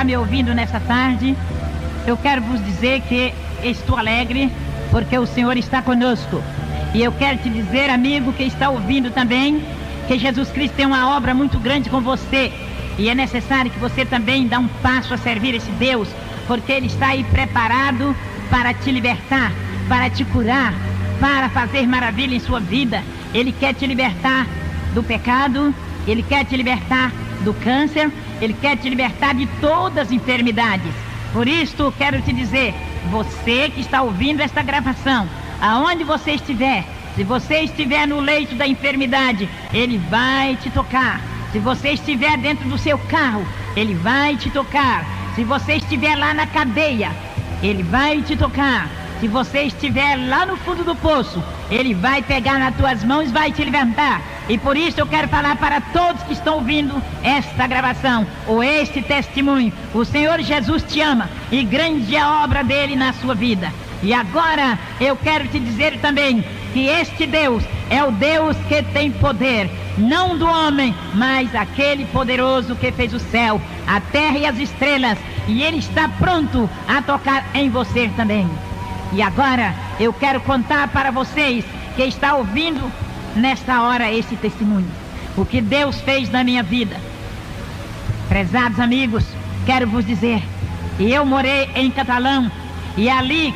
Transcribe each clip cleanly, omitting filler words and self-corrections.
me ouvindo nessa tarde, eu quero vos dizer que estou alegre porque o Senhor está conosco. E eu quero te dizer, amigo que está ouvindo também, que Jesus Cristo tem uma obra muito grande com você. E é necessário que você também dê um passo a servir esse Deus, porque Ele está aí preparado para te libertar, para te curar, para fazer maravilha em sua vida. Ele quer te libertar do pecado, Ele quer te libertar do câncer, Ele quer te libertar de todas as enfermidades. Por isso, quero te dizer, você que está ouvindo esta gravação, aonde você estiver, se você estiver no leito da enfermidade, Ele vai te tocar. Se você estiver dentro do seu carro, Ele vai te tocar. Se você estiver lá na cadeia, Ele vai te tocar. Se você estiver lá no fundo do poço, Ele vai pegar nas tuas mãos e vai te levantar. E por isso eu quero falar para todos que estão ouvindo esta gravação, ou este testemunho: o Senhor Jesus te ama e grande é a obra dele na sua vida. E agora eu quero te dizer também que este Deus é o Deus que tem poder, não do homem, mas aquele poderoso que fez o céu, a terra e as estrelas, e Ele está pronto a tocar em você também. E agora eu quero contar para vocês que está ouvindo nesta hora esse testemunho, o que Deus fez na minha vida. Prezados amigos, quero vos dizer, eu morei em Catalão e ali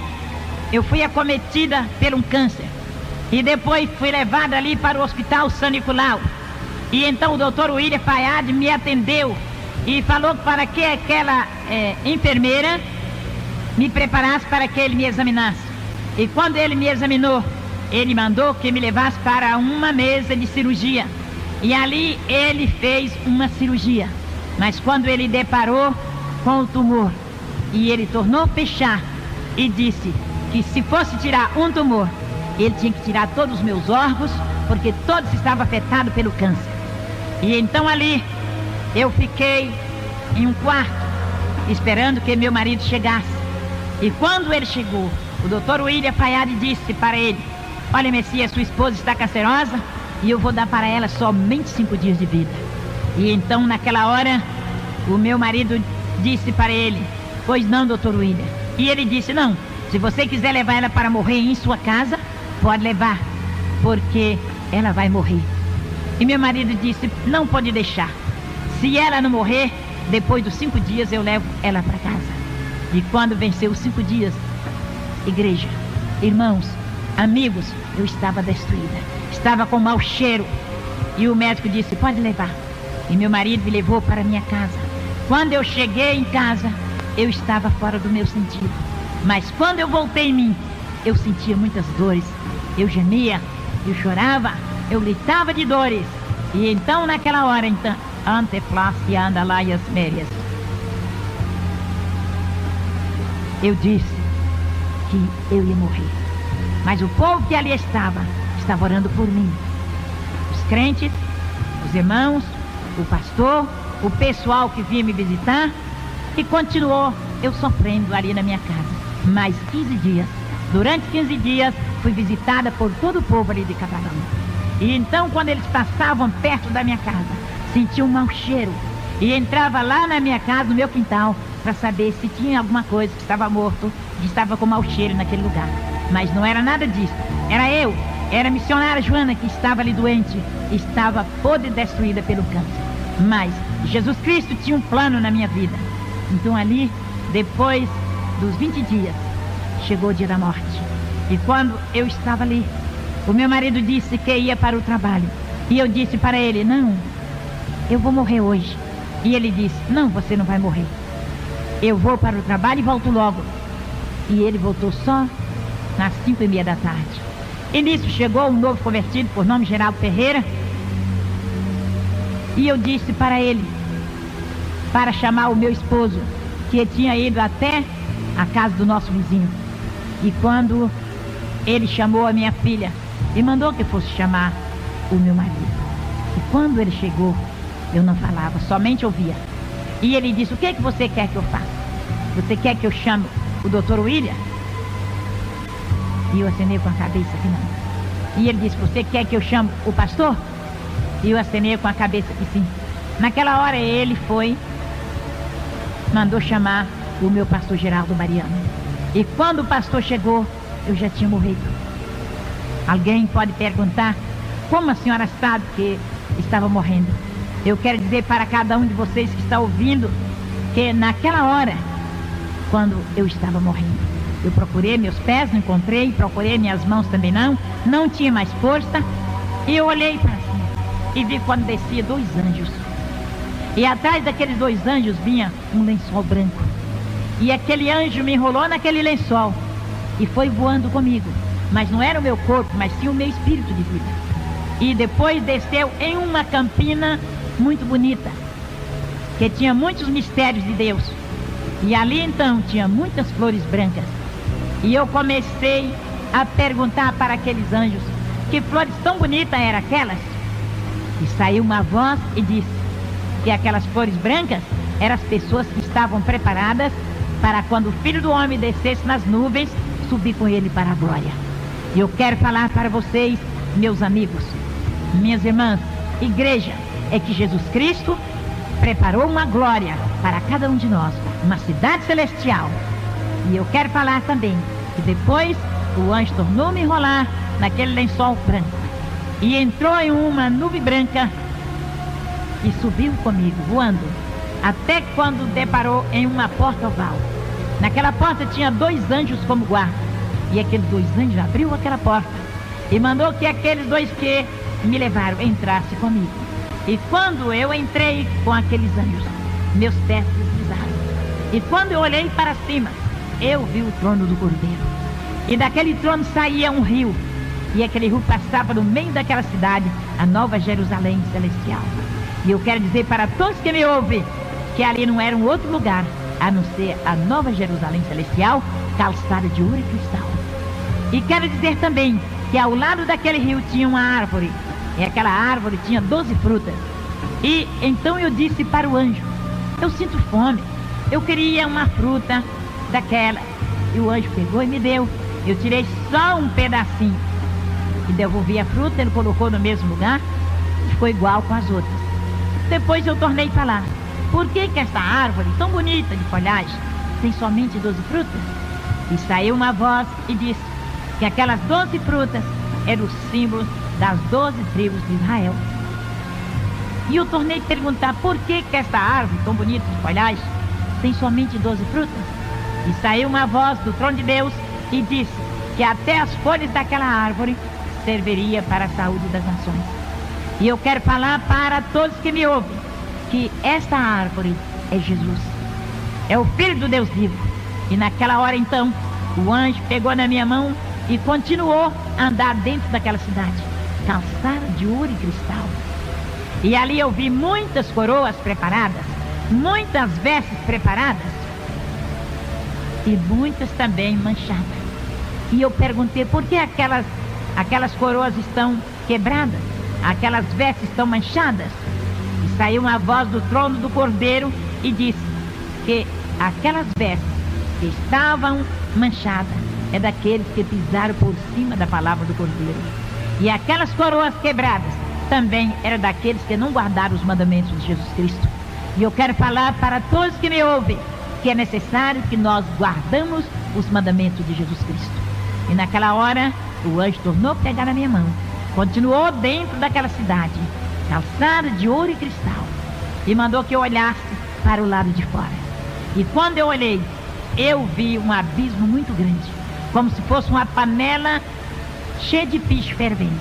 eu fui acometida por um câncer. E depois fui levada ali para o Hospital San Nicolau. E então o doutor William Fayad me atendeu e falou para que aquela enfermeira me preparasse para que ele me examinasse. E quando ele me examinou, ele mandou que me levasse para uma mesa de cirurgia. E ali ele fez uma cirurgia. Mas quando ele deparou com o tumor, e ele tornou fechar, e disse que se fosse tirar um tumor, ele tinha que tirar todos os meus órgãos, porque todos estavam afetados pelo câncer. E então ali eu fiquei em um quarto, esperando que meu marido chegasse. E quando ele chegou, o doutor William Fayad disse para ele: olha, Messias, sua esposa está cancerosa e eu vou dar para ela somente 5 dias de vida. E então naquela hora o meu marido disse para ele: pois não, doutor William. E ele disse: não, se você quiser levar ela para morrer em sua casa, pode levar, porque ela vai morrer. E meu marido disse: não pode deixar. Se ela não morrer, depois dos 5 dias eu levo ela para casa. E quando venceu os 5 dias, igreja, irmãos, amigos, eu estava destruída, estava com mau cheiro. E o médico disse: pode levar. E meu marido me levou para minha casa. Quando eu cheguei em casa, eu estava fora do meu sentido. Mas quando eu voltei em mim, eu sentia muitas dores. Eu gemia, eu chorava, eu gritava de dores. E então naquela hora, então, anteflasse anda lá e as mérias, eu disse que eu ia morrer. Mas o povo que ali estava orando por mim. Os crentes, os irmãos, o pastor, o pessoal que vinha me visitar. E continuou eu sofrendo ali na minha casa. Mais 15 dias. Durante 15 dias fui visitada por todo o povo ali de Catalão. E então quando eles passavam perto da minha casa, sentia um mau cheiro. E entrava lá na minha casa, no meu quintal, para saber se tinha alguma coisa que estava morto, que estava com mau cheiro naquele lugar. Mas não era nada disso. Era a missionária Joana que estava ali doente, estava podre e destruída pelo câncer. Mas Jesus Cristo tinha um plano na minha vida. Então ali, depois dos 20 dias, chegou o dia da morte. E quando eu estava ali, o meu marido disse que ia para o trabalho. E eu disse para ele: não, eu vou morrer hoje. E ele disse: não, você não vai morrer. Eu vou para o trabalho e volto logo. E ele voltou só nas 5:30 da tarde. E nisso chegou um novo convertido, por nome Geraldo Ferreira. E eu disse para ele, para chamar o meu esposo, que tinha ido até a casa do nosso vizinho. E quando ele chamou a minha filha, e mandou que fosse chamar o meu marido. E quando ele chegou, eu não falava, somente ouvia. E ele disse: o que é que você quer que eu faça? Você quer que eu chame o doutor William? E eu acenei com a cabeça que não. E ele disse: você quer que eu chame o pastor? E eu acenei com a cabeça que sim. Naquela hora ele foi mandou chamar o meu pastor Geraldo Mariano. E quando o pastor chegou, eu já tinha morrido. Alguém pode perguntar, como a senhora sabe que estava morrendo? Eu quero dizer para cada um de vocês que está ouvindo, que naquela hora, quando eu estava morrendo, eu procurei meus pés, não encontrei, procurei minhas mãos também não tinha mais força, e eu olhei para cima, e vi quando descia 2 anjos, e atrás daqueles 2 anjos vinha um lençol branco, e aquele anjo me enrolou naquele lençol, e foi voando comigo, mas não era o meu corpo, mas sim o meu espírito de vida, e depois desceu em uma campina muito bonita, que tinha muitos mistérios de Deus, e ali então tinha muitas flores brancas, e eu comecei a perguntar para aqueles anjos que flores tão bonitas eram aquelas, e saiu uma voz e disse que aquelas flores brancas eram as pessoas que estavam preparadas para quando o Filho do Homem descesse nas nuvens, subir com ele para a glória. E eu quero falar para vocês, meus amigos, minhas irmãs, igreja, é que Jesus Cristo preparou uma glória para cada um de nós, uma cidade celestial. E eu quero falar também que depois o anjo tornou-me enrolar naquele lençol branco e entrou em uma nuvem branca e subiu comigo, voando, até quando deparou em uma porta oval. Naquela porta tinha 2 anjos como guarda, e aqueles 2 anjos abriu aquela porta e mandou que aqueles 2 que me levaram entrassem comigo. E quando eu entrei com aqueles anjos, meus pés deslizaram. E quando eu olhei para cima, eu vi o trono do Cordeiro. E daquele trono saía um rio. E aquele rio passava no meio daquela cidade, a Nova Jerusalém Celestial. E eu quero dizer para todos que me ouvem, que ali não era um outro lugar, a não ser a Nova Jerusalém Celestial, calçada de ouro e cristal. E quero dizer também que ao lado daquele rio tinha uma árvore. E aquela árvore tinha 12 frutas. E então eu disse para o anjo, eu sinto fome, eu queria uma fruta daquela. E o anjo pegou e me deu. Eu tirei só um pedacinho e devolvi a fruta, ele colocou no mesmo lugar e ficou igual com as outras. Depois eu tornei a falar, por que esta árvore tão bonita de folhagem tem somente 12 frutas? E saiu uma voz e disse que aquelas 12 frutas eram o símbolo das 12 tribos de Israel. E eu tornei a perguntar por que esta árvore tão bonita de folhagem tem somente 12 frutas? E saiu uma voz do trono de Deus e disse que até as folhas daquela árvore serviria para a saúde das nações. E eu quero falar para todos que me ouvem que esta árvore é Jesus, é o Filho do Deus vivo. E naquela hora então o anjo pegou na minha mão e continuou a andar dentro daquela cidade, calçada de ouro e cristal. E ali eu vi muitas coroas preparadas, muitas vestes preparadas e muitas também manchadas. E eu perguntei por que aquelas coroas estão quebradas, aquelas vestes estão manchadas. E saiu uma voz do trono do Cordeiro e disse que aquelas vestes que estavam manchadas é daqueles que pisaram por cima da palavra do Cordeiro. E aquelas coroas quebradas também eram daqueles que não guardaram os mandamentos de Jesus Cristo. E eu quero falar para todos que me ouvem que é necessário que nós guardamos os mandamentos de Jesus Cristo. E naquela hora o anjo tornou a pegar na minha mão, continuou dentro daquela cidade, calçada de ouro e cristal, e mandou que eu olhasse para o lado de fora. E quando eu olhei, eu vi um abismo muito grande, como se fosse uma panela cheia de piche fervendo.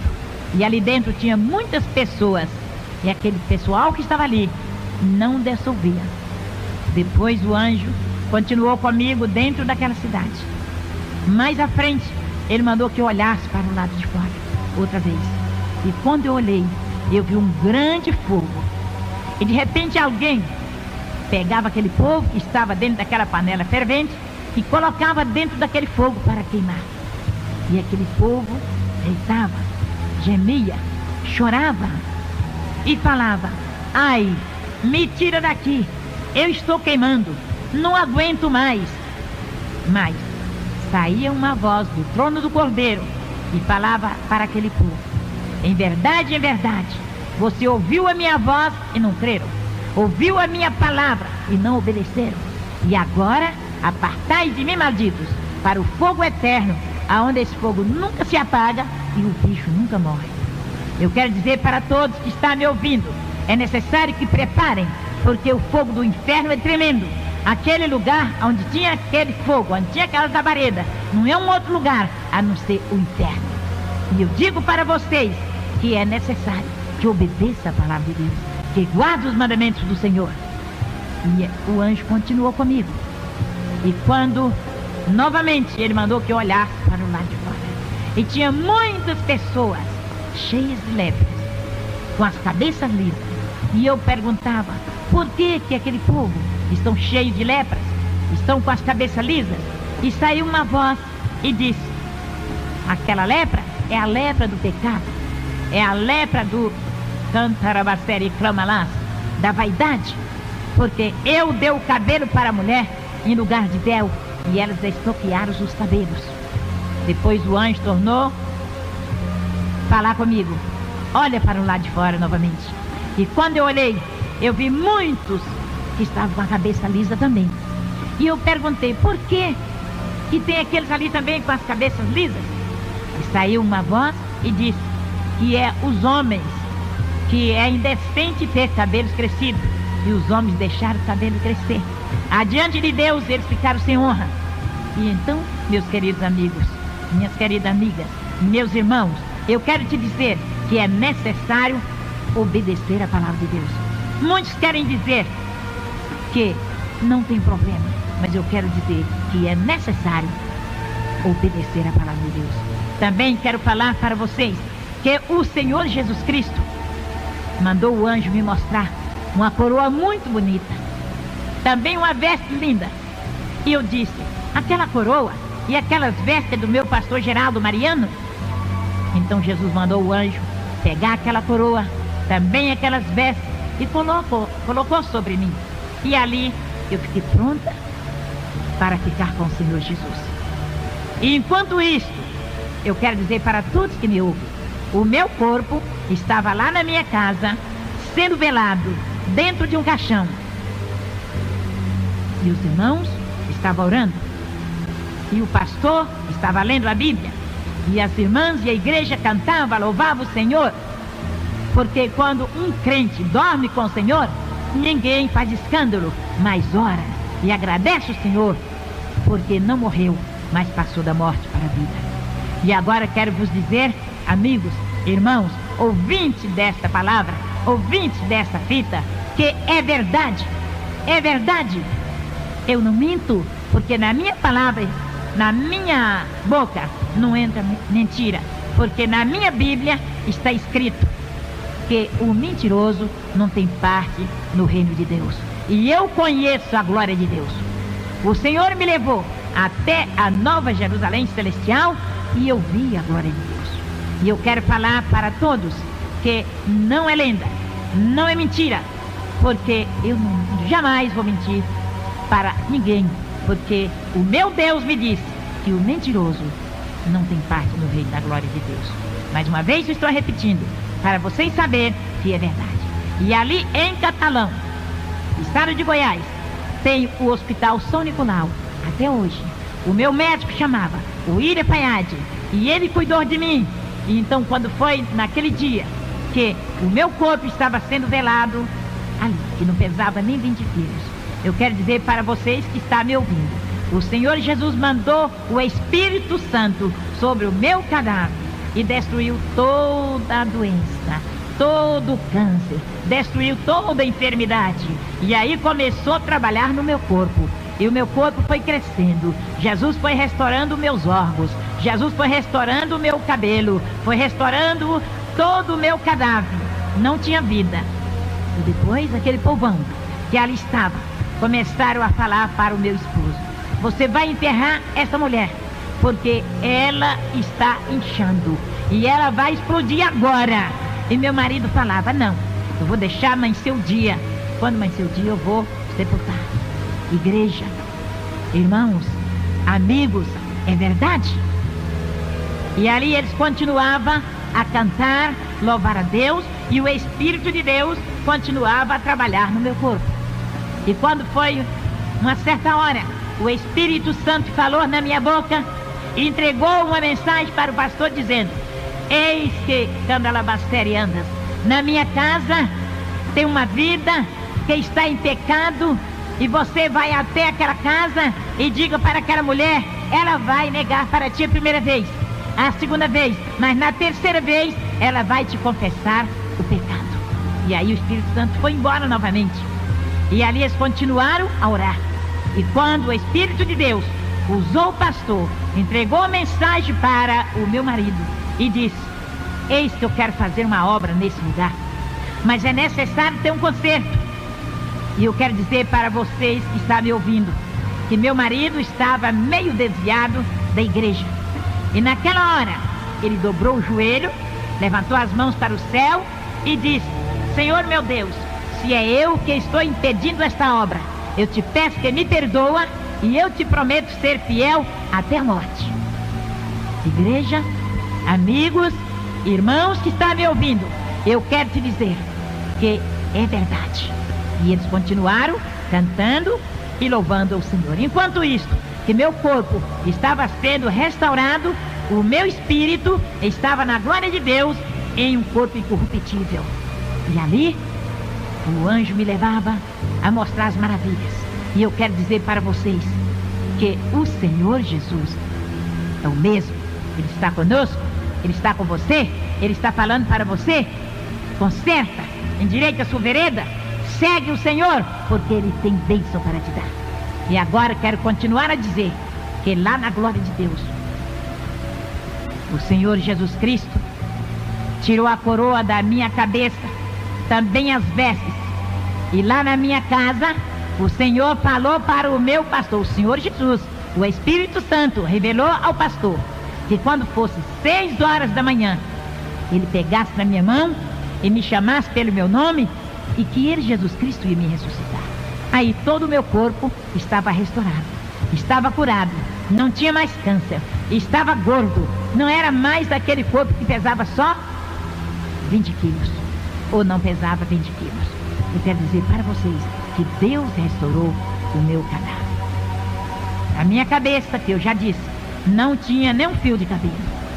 E ali dentro tinha muitas pessoas, e aquele pessoal que estava ali não dissolvia. Depois o anjo continuou comigo dentro daquela cidade. Mais à frente, ele mandou que eu olhasse para o lado de fora, outra vez. E quando eu olhei, eu vi um grande fogo. E de repente alguém pegava aquele povo que estava dentro daquela panela fervente e colocava dentro daquele fogo para queimar. E aquele povo gritava, gemia, chorava e falava, ai, me tira daqui, eu estou queimando, não aguento mais. Mas saía uma voz do trono do Cordeiro e falava para aquele povo, em verdade, você ouviu a minha voz e não creram, ouviu a minha palavra e não obedeceram. E agora, apartai de mim, malditos, para o fogo eterno, aonde esse fogo nunca se apaga e o bicho nunca morre. Eu quero dizer para todos que estão me ouvindo, é necessário que preparem, porque o fogo do inferno é tremendo. Aquele lugar onde tinha aquele fogo, onde tinha aquela labareda, não é um outro lugar a não ser o inferno. E eu digo para vocês que é necessário que obedeça a palavra de Deus, que guarde os mandamentos do Senhor. E o anjo continuou comigo. E quando novamente ele mandou que eu olhasse para o lado de fora, e tinha muitas pessoas cheias de lepras, com as cabeças lisas. E eu perguntava, por que aquele povo estão cheios de lepras, estão com as cabeças lisas? E saiu uma voz e disse, aquela lepra é a lepra do pecado, é a lepra do cantarabacere e clamalás, da vaidade, porque eu dei o cabelo para a mulher em lugar de Del, e elas estoquearam os cabelos. Depois o anjo tornou falar comigo, olha para o lado de fora novamente. E quando eu olhei, eu vi muitos que estavam com a cabeça lisa também. E eu perguntei, por que tem aqueles ali também com as cabeças lisas? E saiu uma voz e disse que é os homens, que é indecente ter cabelos crescidos, e os homens deixaram o cabelo crescer. Adiante de Deus eles ficaram sem honra. E então, meus queridos amigos, minhas queridas amigas, meus irmãos, eu quero te dizer que é necessário obedecer a palavra de Deus. Muitos querem dizer que não tem problema, mas eu quero dizer que é necessário obedecer a palavra de Deus. Também quero falar para vocês que o Senhor Jesus Cristo mandou o anjo me mostrar uma coroa muito bonita, também uma veste linda. E eu disse, aquela coroa e aquelas vestes do meu pastor Geraldo Mariano? Então Jesus mandou o anjo pegar aquela coroa, também aquelas vestes, e colocou sobre mim. E ali eu fiquei pronta para ficar com o Senhor Jesus. E enquanto isso, eu quero dizer para todos que me ouvem, o meu corpo estava lá na minha casa, sendo velado, dentro de um caixão. E os irmãos estavam orando. E o pastor estava lendo a Bíblia. E as irmãs e a igreja cantavam, louvavam o Senhor. Porque quando um crente dorme com o Senhor, ninguém faz escândalo, mas ora e agradece o Senhor, porque não morreu, mas passou da morte para a vida. E agora quero vos dizer, amigos, irmãos, ouvintes desta palavra, ouvintes desta fita, que é verdade, é verdade. Eu não minto, porque na minha palavra, na minha boca, não entra mentira, porque na minha Bíblia está escrito que o mentiroso não tem parte no reino de Deus. E eu conheço a glória de Deus. O Senhor me levou até a Nova Jerusalém Celestial e eu vi a glória de Deus. E eu quero falar para todos que não é lenda, não é mentira, porque eu jamais vou mentir para ninguém, porque o meu Deus me disse que o mentiroso não tem parte no reino da glória de Deus. Mais uma vez eu estou repetindo, para vocês saberem que é verdade. E ali em Catalão, estado de Goiás, tem o Hospital São Nicolau, até hoje. O meu médico chamava o William Paiade, e ele cuidou de mim. E então quando foi naquele dia que o meu corpo estava sendo velado ali, que não pesava nem 20 quilos, eu quero dizer para vocês que estão me ouvindo, o Senhor Jesus mandou o Espírito Santo sobre o meu cadáver e destruiu toda a doença, todo o câncer, destruiu toda a enfermidade. E aí começou a trabalhar no meu corpo. E o meu corpo foi crescendo. Jesus foi restaurando meus órgãos. Jesus foi restaurando o meu cabelo. Foi restaurando todo o meu cadáver. Não tinha vida. E depois aquele povão que ali estava, começaram a falar para o meu esposo: você vai enterrar essa mulher, porque ela está inchando e ela vai explodir agora. E meu marido falava: não, eu vou deixar amanhecer o dia. Quando amanhecer o dia eu vou sepultar. Igreja, irmãos, amigos, é verdade. E ali eles continuavam a cantar, louvar a Deus, e o Espírito de Deus continuava a trabalhar no meu corpo. E quando foi uma certa hora, o Espírito Santo falou na minha boca e entregou uma mensagem para o pastor dizendo: eis que candalabastere andas, na minha casa tem uma vida que está em pecado, e você vai até aquela casa e diga para aquela mulher, ela vai negar para ti a primeira vez, a segunda vez, mas na terceira vez ela vai te confessar o pecado. E aí o Espírito Santo foi embora novamente, e ali eles continuaram a orar. E quando o Espírito de Deus usou o pastor, entregou a mensagem para o meu marido e disse: eis que eu quero fazer uma obra nesse lugar, mas é necessário ter um conserto. E eu quero dizer para vocês que estão me ouvindo, que meu marido estava meio desviado da igreja. E naquela hora, ele dobrou o joelho, levantou as mãos para o céu e disse: Senhor meu Deus, se é eu que estou impedindo esta obra, eu te peço que me perdoa e eu te prometo ser fiel até a morte. Igreja, amigos, irmãos que estão me ouvindo, eu quero te dizer que é verdade. E eles continuaram cantando e louvando ao Senhor. Enquanto isso, que meu corpo estava sendo restaurado, o meu espírito estava na glória de Deus em um corpo incorruptível. E ali, o anjo me levava a mostrar as maravilhas. E eu quero dizer para vocês que o Senhor Jesus é o mesmo. Ele está conosco, Ele está com você, Ele está falando para você: conserta, endireita a sua vereda, segue o Senhor, porque Ele tem bênção para te dar. E agora quero continuar a dizer que lá na glória de Deus, o Senhor Jesus Cristo tirou a coroa da minha cabeça, também as vestes. E lá na minha casa, o Senhor falou para o meu pastor, o Senhor Jesus, o Espírito Santo revelou ao pastor que quando fosse 6 horas da manhã, ele pegasse na minha mão e me chamasse pelo meu nome, e que ele, Jesus Cristo, ia me ressuscitar. Aí todo o meu corpo estava restaurado, estava curado, não tinha mais câncer, estava gordo, não era mais daquele corpo que pesava só 20 quilos, ou não pesava 20 quilos. Eu quero dizer para vocês que Deus restaurou o meu cadáver. A minha cabeça, que eu já disse, não tinha nem um fio de cabelo,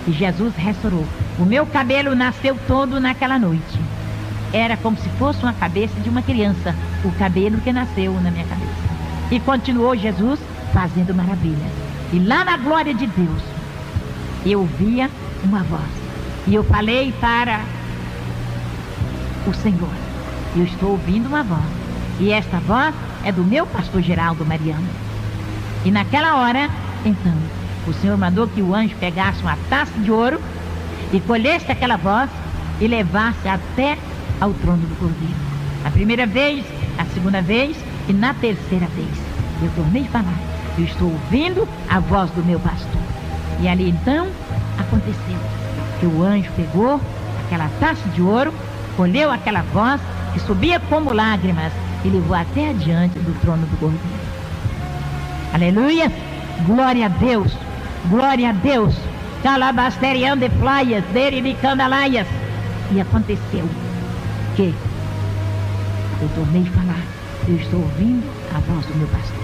e Jesus restaurou. O meu cabelo nasceu todo naquela noite. Era como se fosse uma cabeça de uma criança, o cabelo que nasceu na minha cabeça. E continuou Jesus fazendo maravilhas. E lá na glória de Deus, eu ouvia uma voz. E eu falei para o Senhor: eu estou ouvindo uma voz. E esta voz é do meu pastor Geraldo Mariano. E naquela hora, então, o Senhor mandou que o anjo pegasse uma taça de ouro e colhesse aquela voz e levasse até ao trono do Cordeiro. A primeira vez, a segunda vez e na terceira vez. Eu tornei a falar: eu estou ouvindo a voz do meu pastor. E ali então aconteceu que o anjo pegou aquela taça de ouro, colheu aquela voz que subia como lágrimas e levou até adiante do trono do Cordeiro. Aleluia! Glória a Deus! Glória a Deus! Calabasteriande flaias, deribicandalaias. E aconteceu que eu tornei a falar: eu estou ouvindo a voz do meu pastor.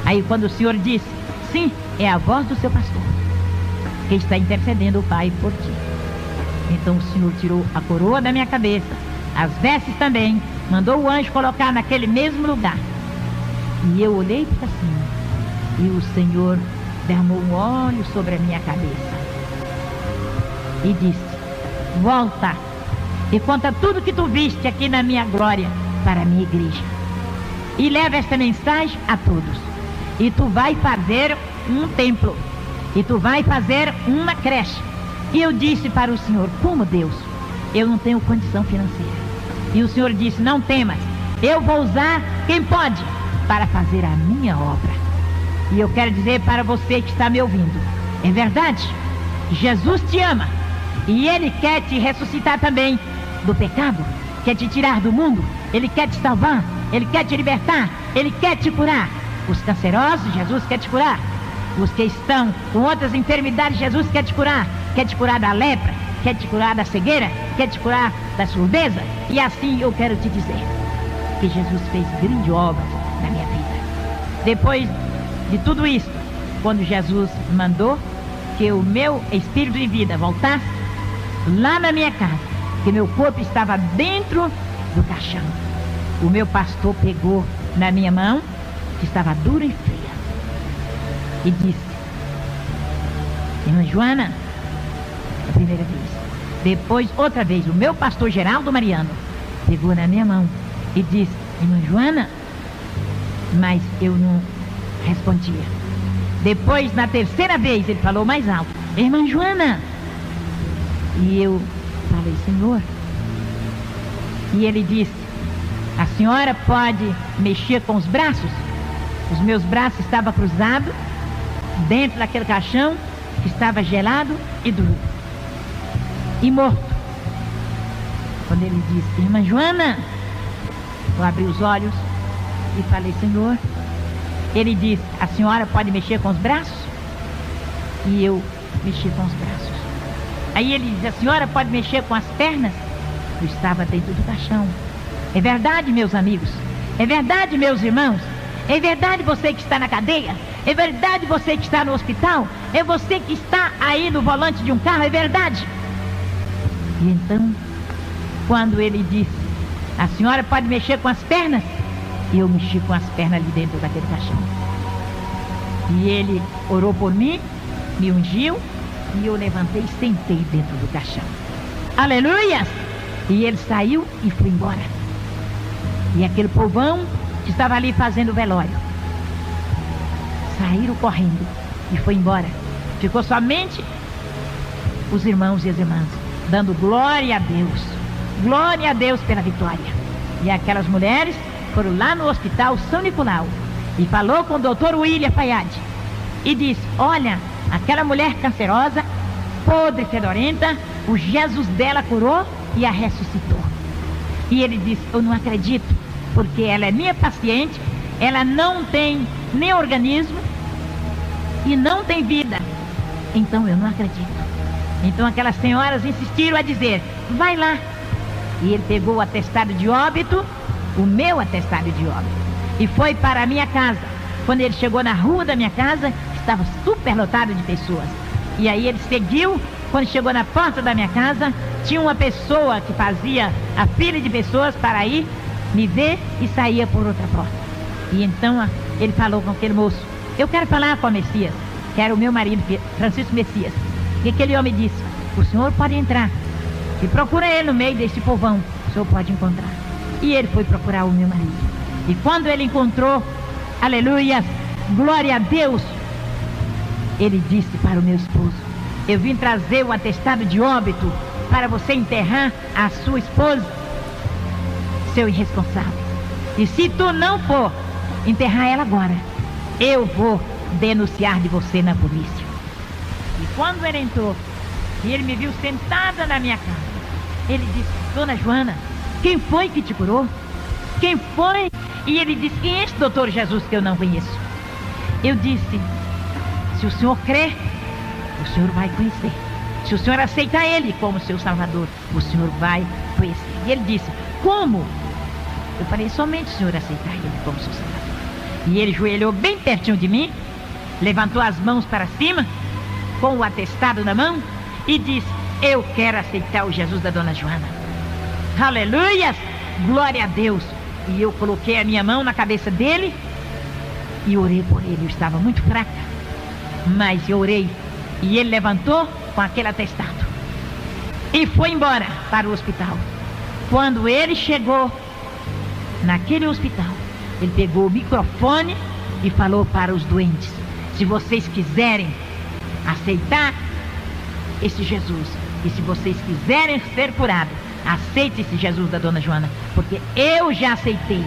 Aí quando o Senhor disse: sim, é a voz do seu pastor que está intercedendo o Pai por ti. Então o Senhor tirou a coroa da minha cabeça, as vestes também, mandou o anjo colocar naquele mesmo lugar. E eu olhei para cima e o Senhor derramou um óleo sobre a minha cabeça e disse: volta e conta tudo que tu viste aqui na minha glória para a minha igreja. E leva esta mensagem a todos. E tu vai fazer um templo. E tu vai fazer uma creche. E eu disse para o Senhor: como Deus? Eu não tenho condição financeira. E o Senhor disse: não temas, eu vou usar quem pode para fazer a minha obra. E eu quero dizer para você que está me ouvindo: é verdade, Jesus te ama. E Ele quer te ressuscitar também do pecado, quer te tirar do mundo, Ele quer te salvar, Ele quer te libertar, Ele quer te curar. Os cancerosos, Jesus quer te curar. Os que estão com outras enfermidades, Jesus quer te curar da lepra, quer te curar da cegueira, quer te curar da surdeza. E assim eu quero te dizer que Jesus fez grandes obras na minha vida. Depois de tudo isso, quando Jesus mandou que o meu espírito de vida voltasse lá na minha casa, que meu corpo estava dentro do caixão, o meu pastor pegou na minha mão, que estava dura e fria, e disse: irmã Joana, a primeira vez. Depois, outra vez, o meu pastor Geraldo Mariano pegou na minha mão e disse: irmã Joana, mas eu não respondia. Depois, na terceira vez, ele falou mais alto: irmã Joana. E eu falei: Senhor. E ele disse: a senhora pode mexer com os braços? Os meus braços estavam cruzados dentro daquele caixão que estava gelado e duro e morto. Quando ele disse: irmã Joana, eu abri os olhos e falei: Senhor. Ele disse: a senhora pode mexer com os braços? E eu mexi com os braços. Aí ele disse: a senhora pode mexer com as pernas? Eu estava dentro do caixão. É verdade, meus amigos? É verdade, meus irmãos? É verdade você que está na cadeia? É verdade você que está no hospital? É você que está aí no volante de um carro? É verdade? E então, quando ele disse: a senhora pode mexer com as pernas? Eu mexi com as pernas ali dentro daquele caixão. E ele orou por mim, me ungiu, e eu levantei e sentei dentro do caixão. Aleluia! E ele saiu e foi embora. E aquele povão que estava ali fazendo o velório saíram correndo e foi embora. Ficou somente os irmãos e as irmãs dando glória a Deus. Glória a Deus pela vitória. E aquelas mulheres foram lá no hospital São Nicolau e falou com o doutor William Fayad e disse: olha, aquela mulher cancerosa, podre, fedorenta, o Jesus dela curou e a ressuscitou. E ele disse: eu não acredito, porque ela é minha paciente, ela não tem nem organismo e não tem vida, então eu não acredito. Então aquelas senhoras insistiram a dizer: vai lá. E ele pegou o atestado de óbito, o meu atestado de óbito, e foi para a minha casa. Quando ele chegou na rua da minha casa, estava super lotado de pessoas. E aí ele seguiu. Quando chegou na porta da minha casa, tinha uma pessoa que fazia a fila de pessoas para ir me ver e saía por outra porta. E então ele falou com aquele moço: eu quero falar com o Messias, que era o meu marido, Francisco Messias. E aquele homem disse: o senhor pode entrar e procura ele no meio desse povão, o senhor pode encontrar. E ele foi procurar o meu marido. E quando ele encontrou, aleluia, glória a Deus, ele disse para o meu esposo: eu vim trazer o atestado de óbito para você enterrar a sua esposa, seu irresponsável. E se tu não for enterrar ela agora, eu vou denunciar de você na polícia. E quando ele entrou e ele me viu sentada na minha casa, ele disse: dona Joana, quem foi que te curou? Quem foi? E ele disse: quem é esse doutor Jesus que eu não conheço? Eu disse: se o senhor crer, o senhor vai conhecer. Se o senhor aceitar ele como seu salvador, o senhor vai conhecer. E ele disse: como? Eu falei: somente o senhor aceitar ele como seu salvador. E ele joelhou bem pertinho de mim, levantou as mãos para cima, com o atestado na mão, e disse: eu quero aceitar o Jesus da dona Joana. Aleluia! Glória a Deus! E eu coloquei a minha mão na cabeça dele e orei por ele. Eu estava muito fraca, mas eu orei. E ele levantou com aquele atestado e foi embora para o hospital. Quando ele chegou naquele hospital, ele pegou o microfone e falou para os doentes: se vocês quiserem aceitar esse Jesus, e se vocês quiserem ser curados, aceite esse Jesus da dona Joana, porque eu já aceitei,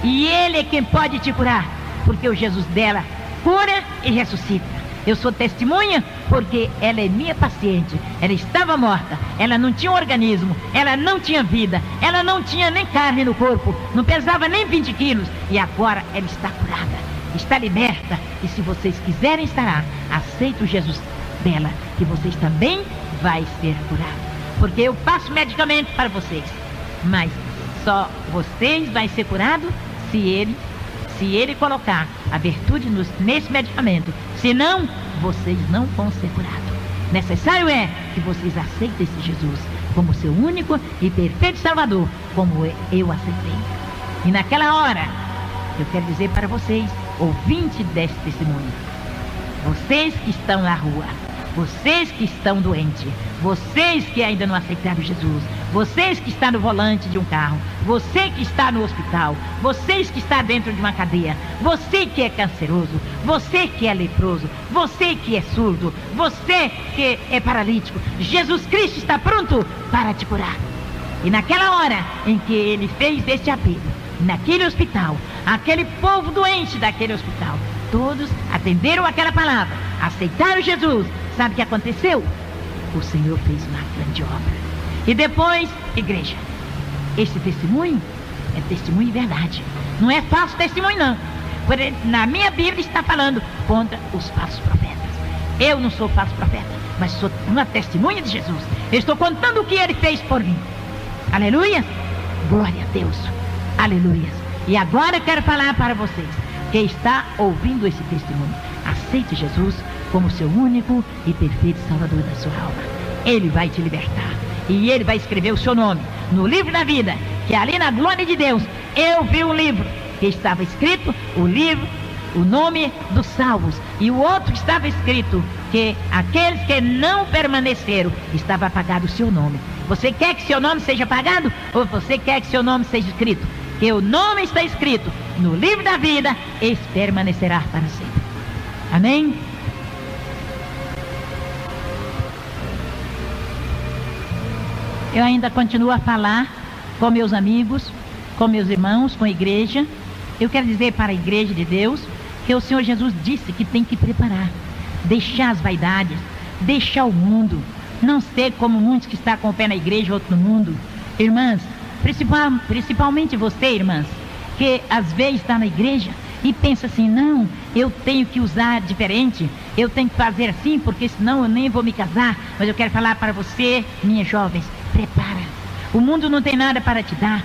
e ele é quem pode te curar, porque o Jesus dela cura e ressuscita. Eu sou testemunha porque ela é minha paciente. Ela estava morta, ela não tinha um organismo, ela não tinha vida, ela não tinha nem carne no corpo, não pesava nem 20 quilos, e agora ela está curada, está liberta. E se vocês quiserem estar lá, aceite o Jesus dela, que vocês também vai ser curados, porque eu passo medicamento para vocês, mas só vocês vai ser curado se ele se ele colocar a virtude nesse medicamento. Senão, vocês não vão ser curados. Necessário é que vocês aceitem esse Jesus como seu único e perfeito Salvador, como eu aceitei. E naquela hora, eu quero dizer para vocês, ouvintes desse testemunho, vocês que estão na rua, vocês que estão doentes, vocês que ainda não aceitaram Jesus, vocês que estão no volante de um carro, você que está no hospital, vocês que está dentro de uma cadeia, você que é canceroso, você que é leproso, você que é surdo, você que é paralítico, Jesus Cristo está pronto para te curar. E naquela hora em que ele fez este apelo, naquele hospital, aquele povo doente daquele hospital, todos atenderam aquela palavra, aceitaram Jesus. Sabe o que aconteceu? O Senhor fez uma grande obra. E depois, igreja, esse testemunho é testemunho de verdade. Não é falso testemunho, não. Porque na minha Bíblia está falando contra os falsos profetas. Eu não sou falso profeta, mas sou uma testemunha de Jesus. Eu estou contando o que ele fez por mim. Aleluia! Glória a Deus! Aleluia! E agora eu quero falar para vocês que está ouvindo esse testemunho. Aceite Jesus como seu único e perfeito Salvador da sua alma. Ele vai te libertar. E ele vai escrever o seu nome no livro da vida, que ali na glória de Deus, eu vi um livro que estava escrito, o nome dos salvos, e o outro estava escrito que aqueles que não permaneceram, estava apagado o seu nome. Você quer que seu nome seja apagado? Ou você quer que seu nome seja escrito? Que o nome está escrito no livro da vida, esse permanecerá para sempre. Amém? Eu ainda continuo a falar com meus amigos, com meus irmãos, com a igreja. Eu quero dizer para a igreja de Deus que o Senhor Jesus disse que tem que preparar, deixar as vaidades, deixar o mundo, não ser como muitos que estão com o pé na igreja e outro no mundo. Irmãs, principalmente você, irmãs, que às vezes está na igreja e pensa assim, não, eu tenho que usar diferente, eu tenho que fazer assim, porque senão eu nem vou me casar. Mas eu quero falar para você, minhas jovens, prepara. O mundo não tem nada para te dar,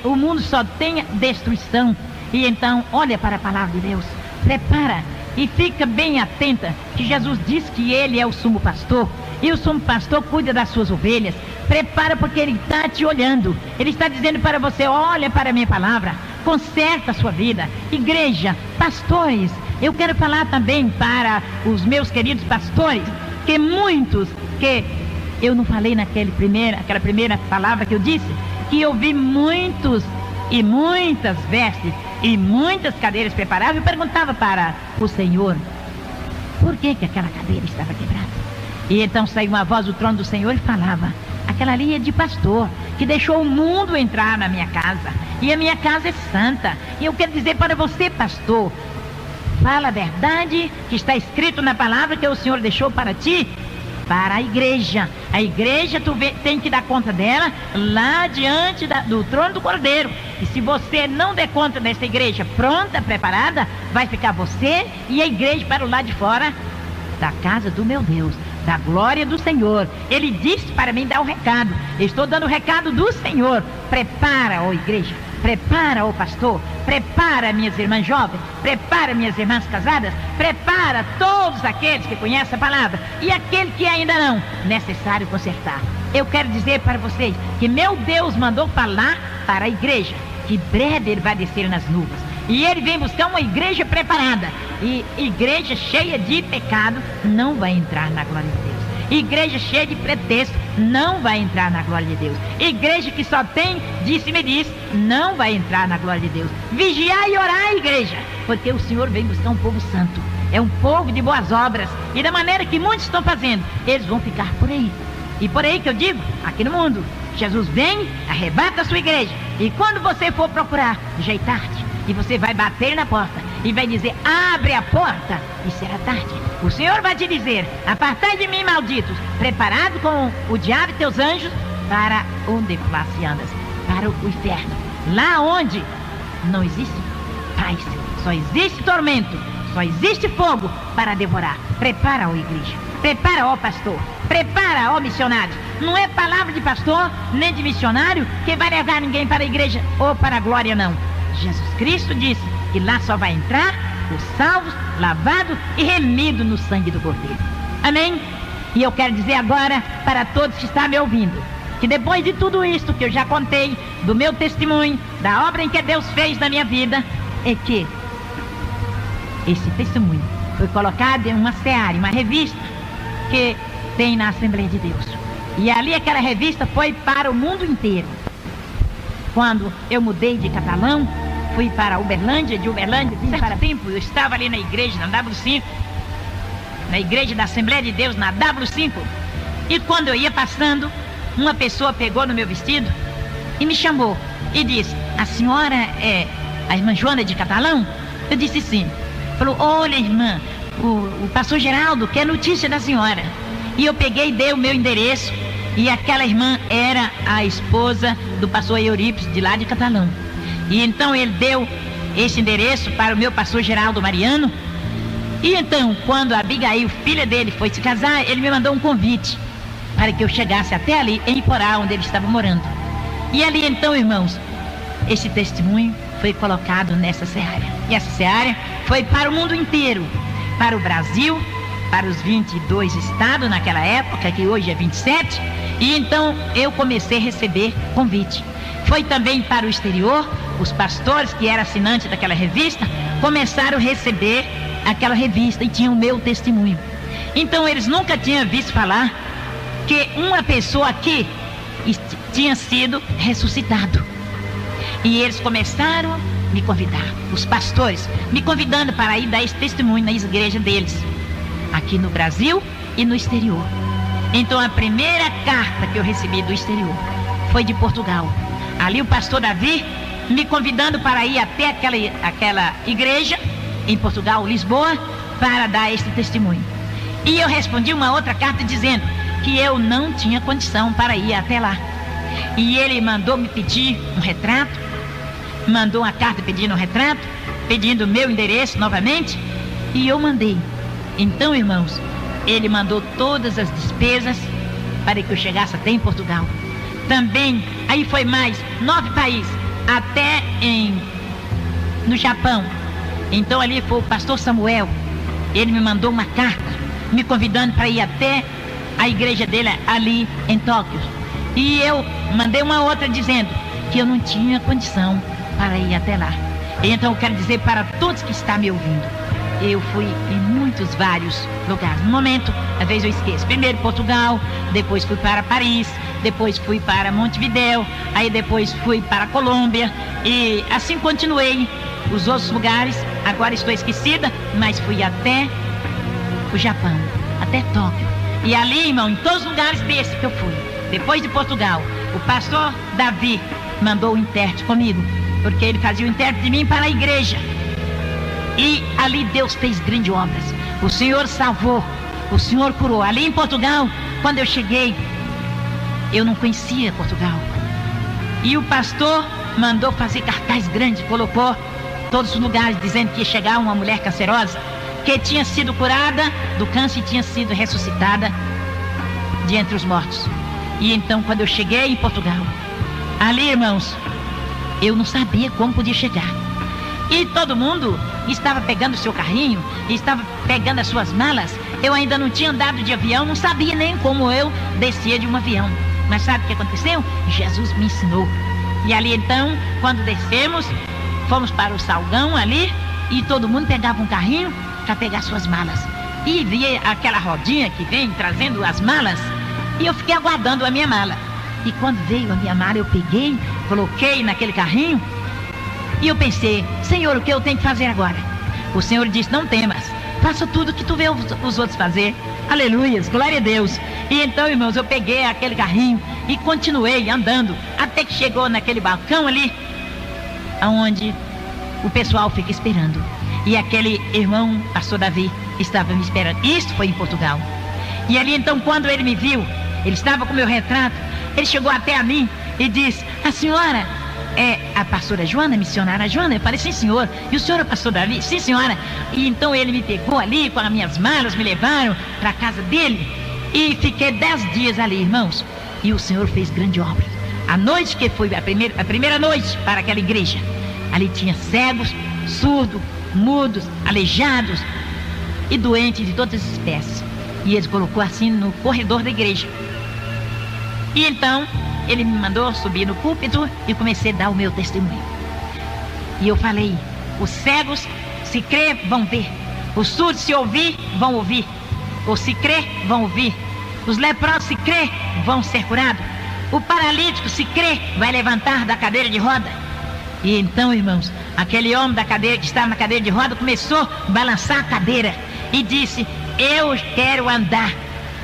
o mundo só tem destruição. E então, olha para a palavra de Deus, prepara e fica bem atenta, que Jesus diz que ele é o sumo pastor, e o sumo pastor cuida das suas ovelhas. Prepara, porque ele está te olhando, ele está dizendo para você, olha para a minha palavra, conserta a sua vida. Igreja, pastores, eu quero falar também para os meus queridos pastores, que muitos, que eu não falei aquela primeira palavra que eu disse, que eu vi muitos e muitas vestes e muitas cadeiras preparadas. Eu perguntava para o Senhor, por que aquela cadeira estava quebrada? E então saiu uma voz do trono do Senhor e falava, aquela ali é de pastor, que deixou o mundo entrar na minha casa, e a minha casa é santa. E eu quero dizer para você, pastor, fala a verdade que está escrito na palavra que o Senhor deixou para ti, para a igreja. A igreja tem que dar conta dela lá diante do trono do Cordeiro. E se você não der conta dessa igreja pronta, preparada, vai ficar você e a igreja para o lado de fora da casa do meu Deus, da glória do Senhor. Ele disse para mim dar o recado. Eu estou dando o recado do Senhor. Prepara, ó igreja, prepara, ó pastor, prepara minhas irmãs jovens, prepara minhas irmãs casadas, prepara todos aqueles que conhecem a palavra, e aquele que ainda não, necessário consertar. Eu quero dizer para vocês que meu Deus mandou falar para a igreja, que breve ele vai descer nas nuvens, e ele vem buscar uma igreja preparada. E igreja cheia de pecado não vai entrar na glória de Deus. Igreja cheia de pretexto não vai entrar na glória de Deus. Igreja que só tem disse-me diz, não vai entrar na glória de Deus. Vigiar e orar, igreja, porque o Senhor vem buscar um povo santo, é um povo de boas obras. E da maneira que muitos estão fazendo, eles vão ficar por aí. E por aí que eu digo, aqui no mundo, Jesus vem, arrebata a sua igreja, e quando você for procurar, já é tarde, e você vai bater na porta e vai dizer, abre a porta, e será tarde. O Senhor vai te dizer, apartai de mim, malditos, preparado com o diabo e teus anjos, para onde se andas, para o inferno, lá onde não existe paz, só existe tormento, só existe fogo para devorar. Prepara, ó igreja, prepara, ó pastor, prepara, ó missionário. Não é palavra de pastor nem de missionário que vai levar ninguém para a igreja ou para a glória, não. Jesus Cristo disse que lá só vai entrar os salvos, lavados e remidos no sangue do Cordeiro. Amém? E eu quero dizer agora para todos que estão me ouvindo, que depois de tudo isto que eu já contei, do meu testemunho, da obra em que Deus fez na minha vida, é que esse testemunho foi colocado em uma seara, uma revista que tem na Assembleia de Deus. E ali aquela revista foi para o mundo inteiro. Quando eu mudei de Catalão, fui para Uberlândia, de Uberlândia, certo tempo, eu estava ali na igreja, na W5, na igreja da Assembleia de Deus, na W5, e quando eu ia passando, uma pessoa pegou no meu vestido e me chamou e disse: a senhora é a irmã Joana de Catalão? Eu disse sim. Falou: olha, irmã, o pastor Geraldo quer notícia da senhora. E eu peguei e dei o meu endereço, e aquela irmã era a esposa do pastor Eurípides, de lá de Catalão. E então ele deu esse endereço para o meu pastor Geraldo Mariano. E então, quando a Abigail, filha dele, foi se casar, ele me mandou um convite para que eu chegasse até ali, em Iporá, onde ele estava morando. E ali então, irmãos, esse testemunho foi colocado nessa seara. E essa seara foi para o mundo inteiro, para o Brasil, para os 22 estados naquela época, que hoje é 27. E então eu comecei a receber convite. Foi também para o exterior. Os pastores que eram assinantes daquela revista começaram a receber aquela revista e tinham o meu testemunho. Então eles nunca tinham visto falar que uma pessoa aqui tinha sido ressuscitado. E eles começaram a me convidar, os pastores, me convidando para ir dar esse testemunho na igreja deles, aqui no Brasil e no exterior. Então a primeira carta que eu recebi do exterior foi de Portugal. Ali o pastor Davi me convidando para ir até aquela igreja em Portugal, Lisboa, para dar esse testemunho. E eu respondi uma outra carta dizendo que eu não tinha condição para ir até lá. E ele mandou me pedir um retrato, mandou uma carta pedindo um retrato, pedindo o meu endereço novamente, e eu mandei. Então, irmãos, ele mandou todas as despesas para que eu chegasse até em Portugal. Também, aí foi mais 9 países, até no Japão. Então ali foi o pastor Samuel, ele me mandou uma carta, me convidando para ir até a igreja dele ali em Tóquio. E eu mandei uma outra dizendo que eu não tinha condição para ir até lá. Então eu quero dizer para todos que estão me ouvindo, eu fui em vários lugares. No momento, às vezes eu esqueço. Primeiro Portugal, depois fui para Paris, depois fui para Montevidéu, aí depois fui para Colômbia, e assim continuei os outros lugares. Agora estou esquecida, mas fui até o Japão, até Tóquio. E ali, irmão, em todos os lugares desses que eu fui, depois de Portugal, o pastor Davi mandou o intérprete comigo, porque ele fazia o intérprete de mim para a igreja. E ali Deus fez grandes obras. O Senhor salvou, o Senhor curou. Ali em Portugal, quando eu cheguei, eu não conhecia Portugal. E o pastor mandou fazer cartaz grande, colocou todos os lugares, dizendo que ia chegar uma mulher cancerosa, que tinha sido curada do câncer e tinha sido ressuscitada de entre os mortos. E então, quando eu cheguei em Portugal, ali, irmãos, eu não sabia como podia chegar. E todo mundo estava pegando o seu carrinho, estava pegando as suas malas. Eu ainda não tinha andado de avião, não sabia nem como eu descia de um avião. Mas sabe o que aconteceu? Jesus me ensinou. E ali então, quando descemos, fomos para o Salgão ali, e todo mundo pegava um carrinho para pegar suas malas. E via aquela rodinha que vem trazendo as malas, e eu fiquei aguardando a minha mala. E quando veio a minha mala, eu peguei, coloquei naquele carrinho, e eu pensei: Senhor, o que eu tenho que fazer agora? O Senhor disse: não temas, faça tudo que tu vê os outros fazer. Aleluias, glória a Deus. E então, irmãos, eu peguei aquele carrinho e continuei andando, até que chegou naquele balcão ali, onde o pessoal fica esperando. E aquele irmão, pastor Davi, estava me esperando. Isto foi em Portugal. E ali então, quando ele me viu, ele estava com o meu retrato, ele chegou até a mim e disse: a senhora é a pastora Joana, missionária Joana? Eu falei: sim, senhor. E o senhor é o pastor Davi? Sim, senhora. E então ele me pegou ali com as minhas malas, me levaram para a casa dele, e fiquei 10 dias ali, irmãos. E o Senhor fez grande obra. A noite que foi a primeira noite para aquela igreja, ali tinha cegos, surdos, mudos, aleijados e doentes de todas as espécies. E ele colocou assim no corredor da igreja. E então ele me mandou subir no púlpito e comecei a dar o meu testemunho. E eu falei: os cegos, se crer, vão ver. Os surdos, se ouvir, vão ouvir. Ou se crer, vão ouvir. Os leprosos, se crer, vão ser curados. O paralítico, se crer, vai levantar da cadeira de roda. E então, irmãos, aquele homem da cadeira, que estava na cadeira de roda, começou a balançar a cadeira e disse: eu quero andar.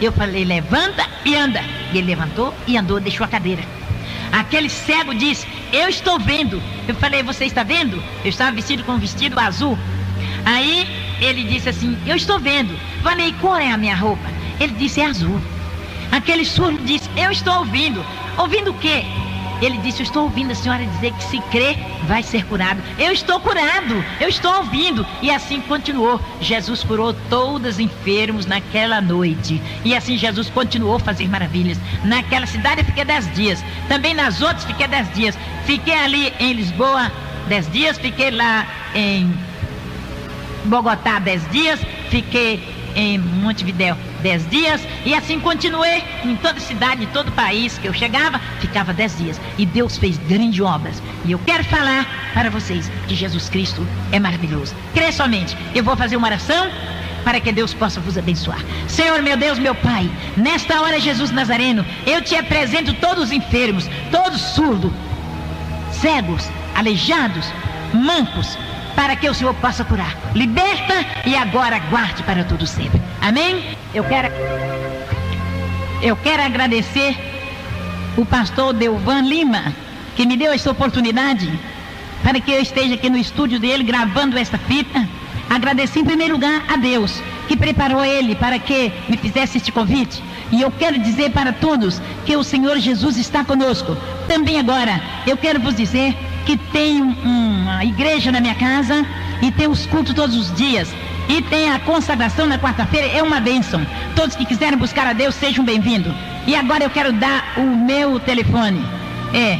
Eu falei: levanta e anda. E ele levantou e andou, deixou a cadeira. Aquele cego disse: eu estou vendo. Eu falei: você está vendo? Eu estava vestido com um vestido azul. Aí ele disse assim: eu estou vendo. Falei: qual é a minha roupa? Ele disse: é azul. Aquele surdo disse: eu estou ouvindo. Ouvindo o quê? Ele disse: eu estou ouvindo a senhora dizer que se crer vai ser curado. Eu estou curado, eu estou ouvindo. E assim continuou. Jesus curou todos os enfermos naquela noite. E assim Jesus continuou a fazer maravilhas. Naquela cidade eu fiquei 10 dias. Também nas outras fiquei 10 dias. Fiquei ali em Lisboa 10 dias. Fiquei lá em Bogotá 10 dias. Fiquei em Montevidéu 10 dias, e assim continuei em toda cidade, em todo o país que eu chegava, ficava 10 dias, e Deus fez grandes obras. E eu quero falar para vocês que Jesus Cristo é maravilhoso. Crê somente. Eu vou fazer uma oração para que Deus possa vos abençoar. Senhor, meu Deus, meu Pai, nesta hora, Jesus Nazareno, eu te apresento todos os enfermos, todos surdos, cegos, aleijados, mancos, para que o Senhor possa curar. Liberta e agora guarde para todo sempre. Amém? Eu quero agradecer o pastor Delvan Lima, que me deu essa oportunidade para que eu esteja aqui no estúdio dele gravando esta fita. Agradecer em primeiro lugar a Deus, que preparou ele para que me fizesse este convite. E eu quero dizer para todos que o Senhor Jesus está conosco. Também agora, eu quero vos dizer que tem uma igreja na minha casa e tem os cultos todos os dias. E tem a consagração na quarta-feira, é uma bênção. Todos que quiserem buscar a Deus, sejam bem-vindos. E agora eu quero dar o meu telefone. É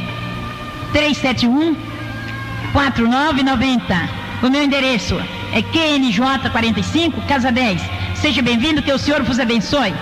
371-4990. O meu endereço é QNJ 45, Casa 10. Seja bem-vindo, que o Senhor vos abençoe.